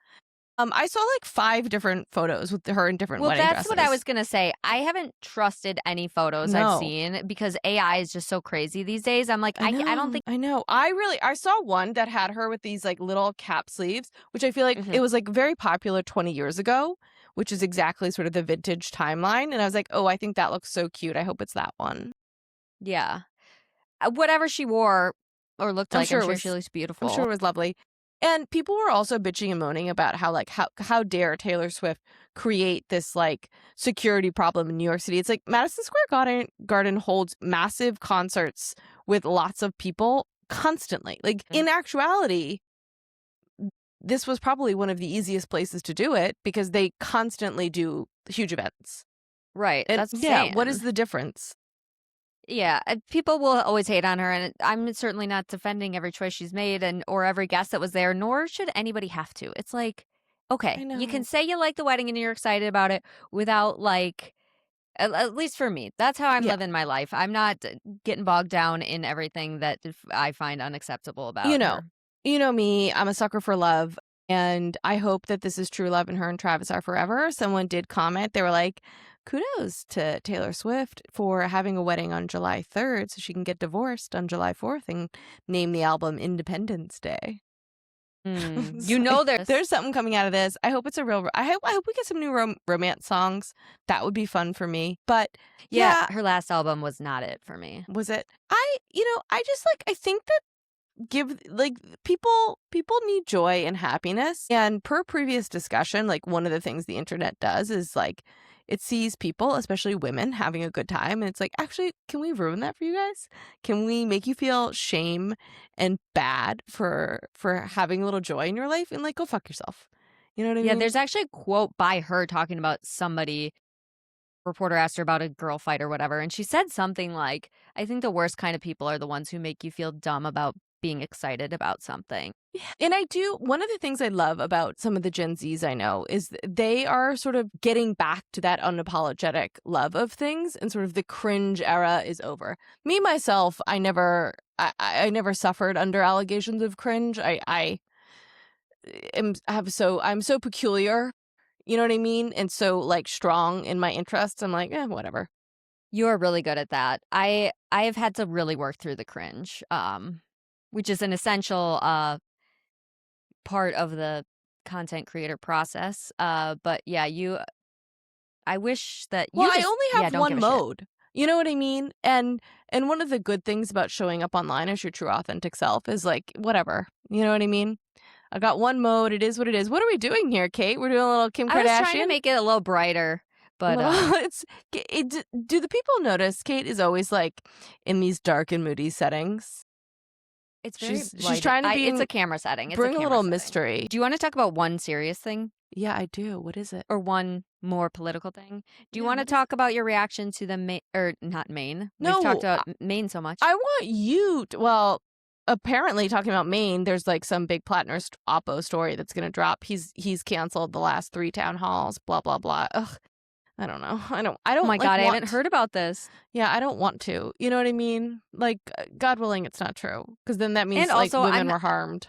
Speaker 2: I saw like 5 different photos with her in different
Speaker 1: Well,
Speaker 2: wedding
Speaker 1: that's what I was
Speaker 2: dresses.
Speaker 1: gonna say. I haven't trusted any photos I've
Speaker 2: No.
Speaker 1: seen because AI is just so crazy these days. I'm like, I don't think
Speaker 2: I know. I saw one that had her with these like little cap sleeves, which I feel like
Speaker 1: Mhm.
Speaker 2: it was like very popular 20 years ago, which is exactly sort of the vintage timeline. And I was like, oh, I think that looks so cute. I hope it's that one.
Speaker 1: Yeah. Whatever she wore or looked
Speaker 2: I'm
Speaker 1: like, I'm
Speaker 2: sure it
Speaker 1: sure she
Speaker 2: was
Speaker 1: looks
Speaker 2: I'm sure
Speaker 1: beautiful.
Speaker 2: it was lovely. And people were also bitching and moaning about how like how dare Taylor Swift create this like security problem in New York City. It's like Madison Square Garden holds massive concerts with lots of people constantly. Like
Speaker 1: Mhm.
Speaker 2: in actuality, this was probably one of the easiest places to do it because they constantly do huge events.
Speaker 1: Right,
Speaker 2: And
Speaker 1: that's
Speaker 2: yeah, what is
Speaker 1: insane.
Speaker 2: the difference?
Speaker 1: Yeah, people will always hate on her, and I'm certainly not defending every choice she's made and or every guest that was there, nor should anybody have to. It's like,
Speaker 2: I
Speaker 1: okay, you can
Speaker 2: know.
Speaker 1: say you like the wedding and you're excited about it without like at least for me, that's how I'm
Speaker 2: Yeah.
Speaker 1: living my life. I'm not getting bogged down in everything that I find unacceptable
Speaker 2: You
Speaker 1: about
Speaker 2: know,
Speaker 1: her.
Speaker 2: you know me, I'm a sucker for love, and I hope that this is true love and her and Travis are forever. Someone did comment. They were like, kudos to Taylor Swift for having a wedding on July 3rd so she can get divorced on July 4th and name the album Independence Day.
Speaker 1: Mm,
Speaker 2: It's like,
Speaker 1: there's
Speaker 2: there's something coming out of this. I hope it's a real. I hope we get some new romance songs. That would be fun for me. But
Speaker 1: yeah,
Speaker 2: yeah,
Speaker 1: her last album was not it for me.
Speaker 2: was it? I just like I think that give like people need joy and happiness, and per previous discussion, like one of the things the internet does is like it sees people, especially women, having a good time, and it's like, actually, can we ruin that for you guys? Can we make you feel shame and bad for having a little joy in your life, and like, go fuck yourself, you know what I
Speaker 1: Yeah,
Speaker 2: mean?
Speaker 1: there's actually a quote by her talking about somebody. Reporter asked her about a girl fight or whatever, and she said something like, "I think the worst kind of people are the ones who make you feel dumb about being excited about something."
Speaker 2: Yeah. And I do, one of the things I love about some of the Gen Zs I know is they are sort of getting back to that unapologetic love of things, and sort of the cringe era is over. Me, myself, I never suffered under allegations of cringe. I'm so peculiar, you know what I mean? And so like strong in my interests. I'm like, whatever.
Speaker 1: You are really good at that. I have had to really work through the cringe, which is an essential, part of the content creator process, but yeah, I wish that
Speaker 2: Well,
Speaker 1: you
Speaker 2: I
Speaker 1: just
Speaker 2: only
Speaker 1: yeah,
Speaker 2: have
Speaker 1: don't
Speaker 2: one
Speaker 1: give a shit.
Speaker 2: mode. You know what I mean? And one of the good things about showing up online as your true authentic self is like whatever. You know what I mean? I got one mode. It is what it is. What are we doing here, Kate? We're doing a little Kim
Speaker 1: I was trying to
Speaker 2: Kardashian.
Speaker 1: make it a little brighter,
Speaker 2: A
Speaker 1: but,
Speaker 2: little. Do the people notice Kate is always like in these dark and moody settings?
Speaker 1: it's very
Speaker 2: She's
Speaker 1: lighted.
Speaker 2: trying to
Speaker 1: It's a camera setting, it's a
Speaker 2: bring a
Speaker 1: camera
Speaker 2: little
Speaker 1: setting.
Speaker 2: mystery.
Speaker 1: Do you wanna talk about one serious thing
Speaker 2: Yeah, I do. What is it?
Speaker 1: or one more political thing? Do you
Speaker 2: Yeah,
Speaker 1: wanna
Speaker 2: what is
Speaker 1: talk
Speaker 2: it?
Speaker 1: about your reaction to the or not Maine? We've talked
Speaker 2: No,
Speaker 1: about Maine so much.
Speaker 2: I want you to, well, apparently talking about Maine, there's like some big Plattner Oppo story that's going to drop. He's canceled the last 3 town halls, blah blah blah. Ugh, I don't know. I
Speaker 1: Oh
Speaker 2: don't
Speaker 1: my
Speaker 2: like
Speaker 1: god, I haven't
Speaker 2: want.
Speaker 1: heard about this.
Speaker 2: Yeah, I don't want to. You know what I mean? Like, God willing it's not true, because then that
Speaker 1: And
Speaker 2: means like
Speaker 1: also,
Speaker 2: women were harmed.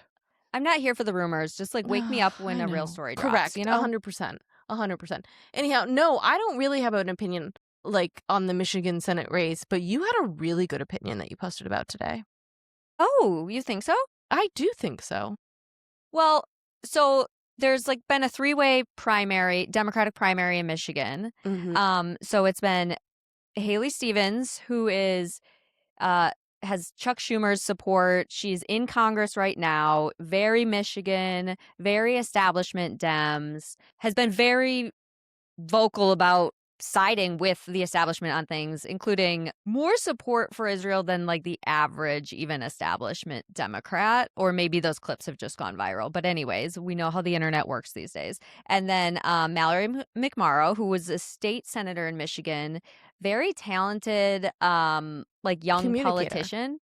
Speaker 1: I'm not here for the rumors. Just like wake me
Speaker 2: Ugh,
Speaker 1: up when
Speaker 2: I
Speaker 1: a real
Speaker 2: know.
Speaker 1: story drops, you
Speaker 2: Correct.
Speaker 1: know?
Speaker 2: 100%. 100%. Anyhow, no, I don't really have an opinion like on the Michigan Senate race, but you had a really good opinion that you posted about today.
Speaker 1: Oh, you think so?
Speaker 2: I do think so.
Speaker 1: Well, so there's like been a three-way primary, Democratic primary in Michigan.
Speaker 2: Mhm.
Speaker 1: So it's been Haley Stevens, who is uh has Chuck Schumer's support. She's in Congress right now, very Michigan, very establishment Dems, has been very vocal about siding with the establishment on things, including more support for Israel than like the average, even establishment Democrat. Or maybe those clips have just gone viral. But, anyways, we know how the internet works these days. And then Mallory McMorrow, who was a state senator in Michigan, very talented, like young
Speaker 2: Communicator.
Speaker 1: politician.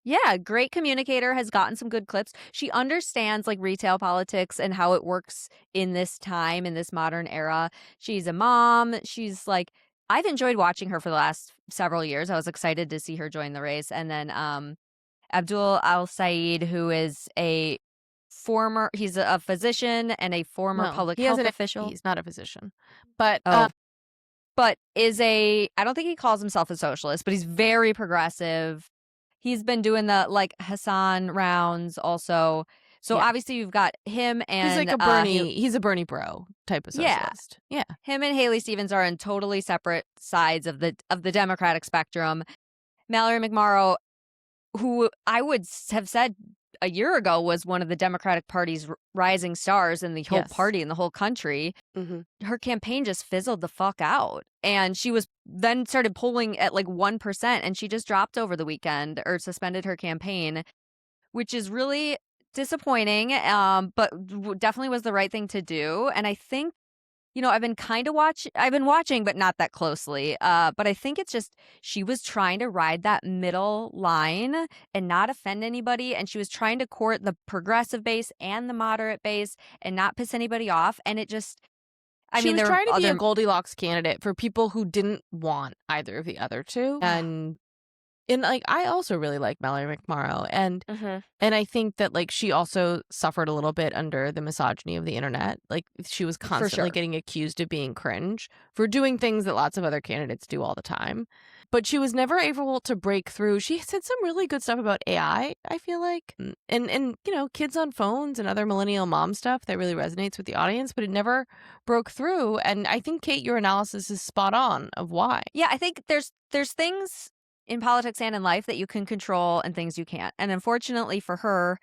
Speaker 1: Yeah, great communicator, has gotten some good clips. She understands like retail politics and how it works in this time, in this modern era. She's a mom. She's like, I've enjoyed watching her for the last several years. I was excited to see her join the race. And then Abdul Al Said, who is a he's a physician and a former
Speaker 2: Well,
Speaker 1: public
Speaker 2: he has
Speaker 1: health
Speaker 2: an
Speaker 1: official.
Speaker 2: he's not a physician. But
Speaker 1: Oh, but I don't think he calls himself a socialist, but he's very progressive. He's been doing the, like, Hassan rounds also. So
Speaker 2: yeah.
Speaker 1: obviously you've got him
Speaker 2: He's like
Speaker 1: and
Speaker 2: a he's a Bernie bro type of
Speaker 1: yeah,
Speaker 2: socialist. Yeah.
Speaker 1: him and Haley Stevens are on totally separate sides of the Democratic spectrum. Mallory McMorrow, who I would have said a year ago was one of the Democratic Party's rising stars in the whole
Speaker 2: Yes.
Speaker 1: party in the whole country,
Speaker 2: Mhm.
Speaker 1: her campaign just fizzled the fuck out. And she was then started polling at like 1%, and she just dropped over the weekend or suspended her campaign, which is really disappointing. But definitely was the right thing to do. And I think, I've been watching, but not that closely. But I think it's just she was trying to ride that middle line and not offend anybody. And she was trying to court the progressive base and the moderate base and not piss anybody off. And it just, I
Speaker 2: She
Speaker 1: mean,
Speaker 2: was
Speaker 1: there were
Speaker 2: trying to be a
Speaker 1: other,
Speaker 2: Goldilocks candidate for people who didn't want either of the other two. And like I also really like Mallory McMorrow
Speaker 1: Mhm.
Speaker 2: and I think that like she also suffered a little bit under the misogyny of the internet. Like she was
Speaker 1: For
Speaker 2: constantly
Speaker 1: sure.
Speaker 2: getting accused of being cringe for doing things that lots of other candidates do all the time. But she was never able to break through. She said some really good stuff about AI, I feel like. And kids on phones and other millennial mom stuff that really resonates with the audience, but it never broke through. And I think Kate, your analysis is spot on of why.
Speaker 1: Yeah, I think there's things in politics and in life that you can control and things you can't. And unfortunately for her,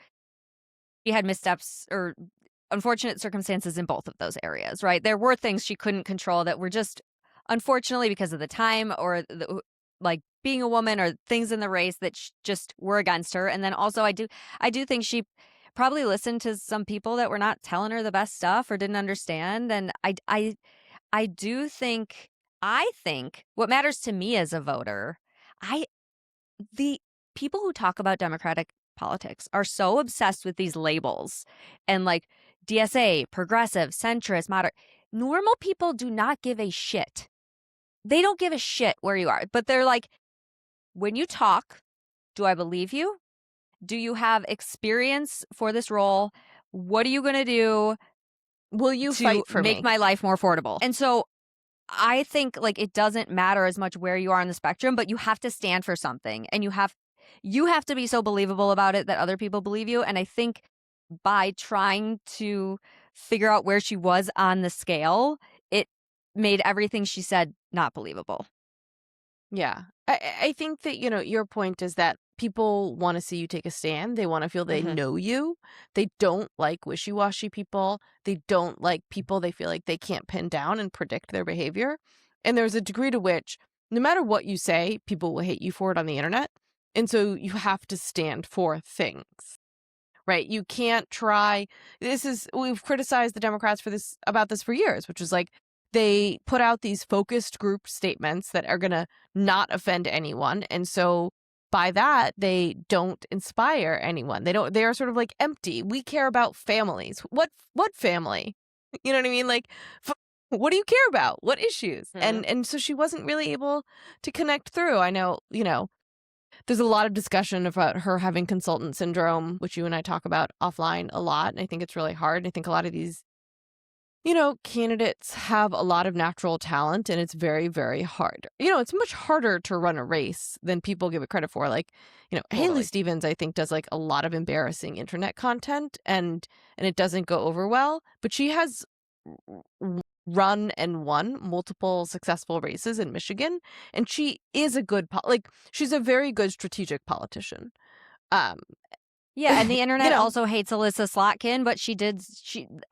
Speaker 1: she had missteps or unfortunate circumstances in both of those areas, right? There were things she couldn't control that were just unfortunately because of the time or like being a woman or things in the race that just were against her. And then also I do think she probably listened to some people that were not telling her the best stuff or didn't understand. And I do think I think what matters to me as a voter, I the people who talk about democratic politics are so obsessed with these labels and like DSA, progressive, centrist, moderate. Normal people do not give a shit. They don't give a shit where you are, but they're like, when you talk, do I believe you? Do you have experience for this role? What are you going to do
Speaker 2: Will you
Speaker 1: to
Speaker 2: fight for
Speaker 1: make
Speaker 2: me?
Speaker 1: my life more affordable? And so I think like it doesn't matter as much where you are on the spectrum, but you have to stand for something and you have to be so believable about it that other people believe you. And I think by trying to figure out where she was on the scale, it made everything she said not believable.
Speaker 2: Yeah. I think that, your point is that people want to see you take a stand. They want to feel they
Speaker 1: Mhm.
Speaker 2: know you. They don't like wishy washy people. They don't like people they feel like they can't pin down and predict their behavior. And there's a degree to which, no matter what you say, people will hate you for it on the internet. And so you have to stand for things. Right. You can't try. We've criticized the Democrats about this for years, which is like they put out these focused group statements that are going to not offend anyone. And so by that, they don't inspire anyone. They are sort of like empty. We care about families. What family? You know what I mean? Like, what do you care about? What issues?
Speaker 1: Mhm.
Speaker 2: And so she wasn't really able to connect through. I know, there's a lot of discussion about her having consultant syndrome, which you and I talk about offline a lot. And I think it's really hard. I think a lot of these, candidates have a lot of natural talent and it's very, very hard. It's much harder to run a race than people give it credit for. Like, Haley
Speaker 1: Totally.
Speaker 2: Stevens, I think, does like a lot of embarrassing internet content and it doesn't go over well, but she has run and won multiple successful races in Michigan, and she is a good she's a very good strategic politician. Um,
Speaker 1: Yeah, and the
Speaker 2: you
Speaker 1: internet
Speaker 2: know,
Speaker 1: also hates Alyssa Slotkin, but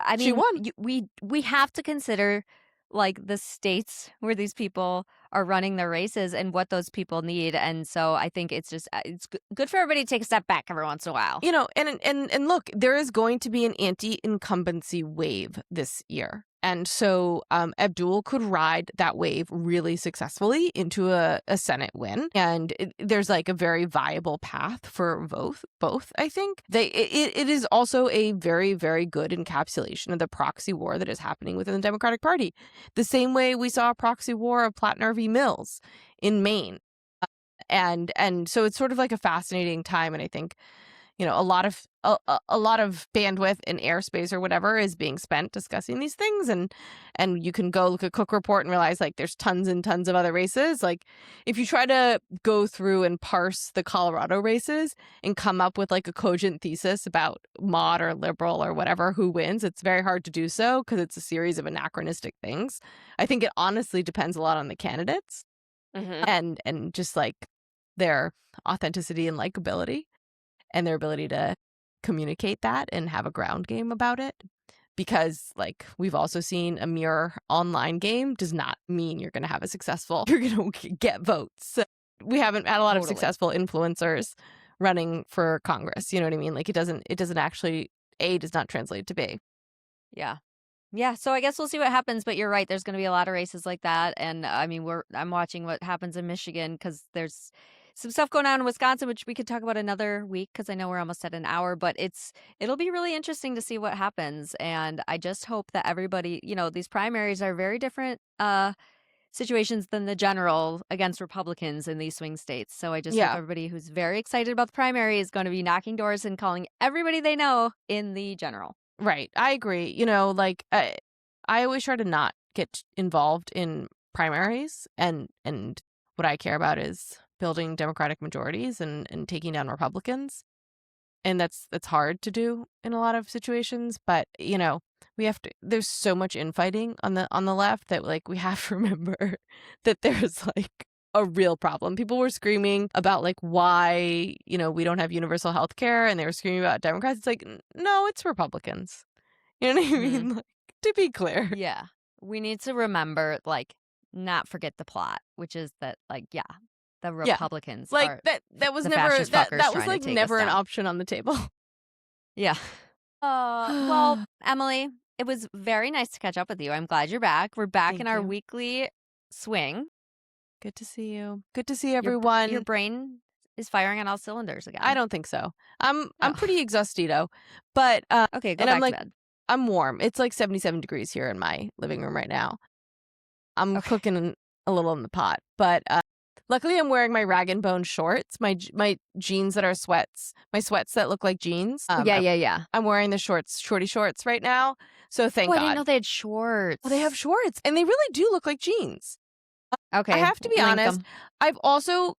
Speaker 1: I
Speaker 2: she
Speaker 1: mean,
Speaker 2: won.
Speaker 1: we have to consider like the states where these people are running their races and what those people need. And so I think it's just it's good for everybody to take a step back every once in a while.
Speaker 2: And look, there is going to be an anti-incumbency wave this year. And so Abdul could ride that wave really successfully into a Senate win. And there's like a very viable path for both, I think. It is also a very, very good encapsulation of the proxy war that is happening within the Democratic Party. The same way we saw a proxy war of Platner v. Mills in Maine. And so it's sort of like a fascinating time. And I think a lot of a lot of bandwidth and airspace or whatever is being spent discussing these things, and you can go look at Cook Report and realize like there's tons and tons of other races. Like if you try to go through and parse the Colorado races and come up with like a cogent thesis about mod or liberal or whatever who wins, it's very hard to do so because it's a series of anachronistic things. I think it honestly depends a lot on the candidates and just like their authenticity and likability and their ability to communicate that and have a ground game about it. Because like we've also seen a mere online game does not mean you're going to have you're going to get votes. We haven't had a lot of successful influencers running for Congress. You know what I mean? Like it doesn't actually, A, does not translate to B.
Speaker 1: Yeah. Yeah, so I guess we'll see what happens, but you're right, there's going to be a lot of races like that, and I mean, I'm watching what happens in Michigan because there's some stuff going on in Wisconsin, which we could talk about another week because I know we're almost at an hour, but it'll be really interesting to see what happens, and I just hope that everybody, these primaries are very different situations than the general against Republicans in these swing states, so I just hope everybody who's very excited about the primary is going to be knocking doors and calling everybody they know in the general.
Speaker 2: Right. I agree. Like I always try to not get involved in primaries, and what I care about is building Democratic majorities and taking down Republicans. And that's hard to do in a lot of situations, but there's so much infighting on the left that like we have to remember that there's like a real problem. People were screaming about like why, we don't have universal health care, and they were screaming about Democrats. It's like, no, it's Republicans. You know what I mean? Like, to be clear.
Speaker 1: Yeah. We need to remember, like, not forget the plot, which is that, like, the Republicans
Speaker 2: like
Speaker 1: are
Speaker 2: that was
Speaker 1: the
Speaker 2: never
Speaker 1: fascist fuckers
Speaker 2: that was
Speaker 1: trying
Speaker 2: like
Speaker 1: to take
Speaker 2: never
Speaker 1: us
Speaker 2: an
Speaker 1: down.
Speaker 2: option on the table.
Speaker 1: Yeah. Well, Emily, it was very nice to catch up with you. I'm glad you're back. We're back in our weekly swing.
Speaker 2: Good to see you. Good to see everyone.
Speaker 1: Your brain is firing on all cylinders again.
Speaker 2: I don't think so. I'm pretty exhaustito, but
Speaker 1: okay, go back to bed.
Speaker 2: I'm warm. It's like 77 degrees here in my living room right now. I'm cooking a little in the pot, but luckily I'm wearing my rag and bone shorts, my jeans that are sweats, my sweats that look like jeans.
Speaker 1: Yeah.
Speaker 2: I'm wearing the shorty shorts right now, so thank God.
Speaker 1: I didn't know they had shorts.
Speaker 2: Well, they have shorts, and they really do look like jeans.
Speaker 1: Okay.
Speaker 2: I have to be honest. I've also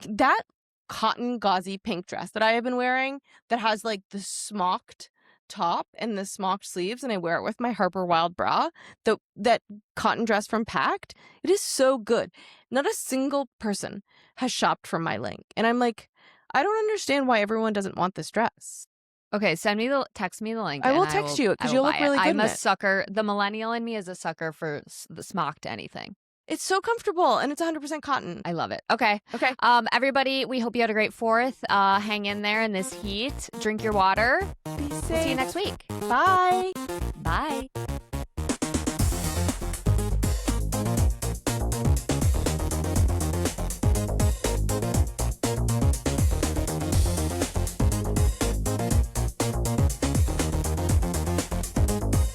Speaker 2: that cotton gauzy pink dress that I have been wearing that has like the smocked top and the smocked sleeves, and I wear it with my Harper Wild bra. That cotton dress from Pact, it is so good. Not a single person has shopped from my link, and I'm like, I don't understand why everyone doesn't want this dress.
Speaker 1: Okay, text me the link.
Speaker 2: I will text you because you'll look really good.
Speaker 1: I'm a sucker. The millennial in me is a sucker for the smocked anything.
Speaker 2: It's so comfortable, and it's 100% cotton.
Speaker 1: I love it. Okay. Everybody, we hope you had a great 4th. Hang in there in this heat. Drink your water.
Speaker 2: Be safe.
Speaker 1: We'll see you next week.
Speaker 2: Bye.
Speaker 1: Bye.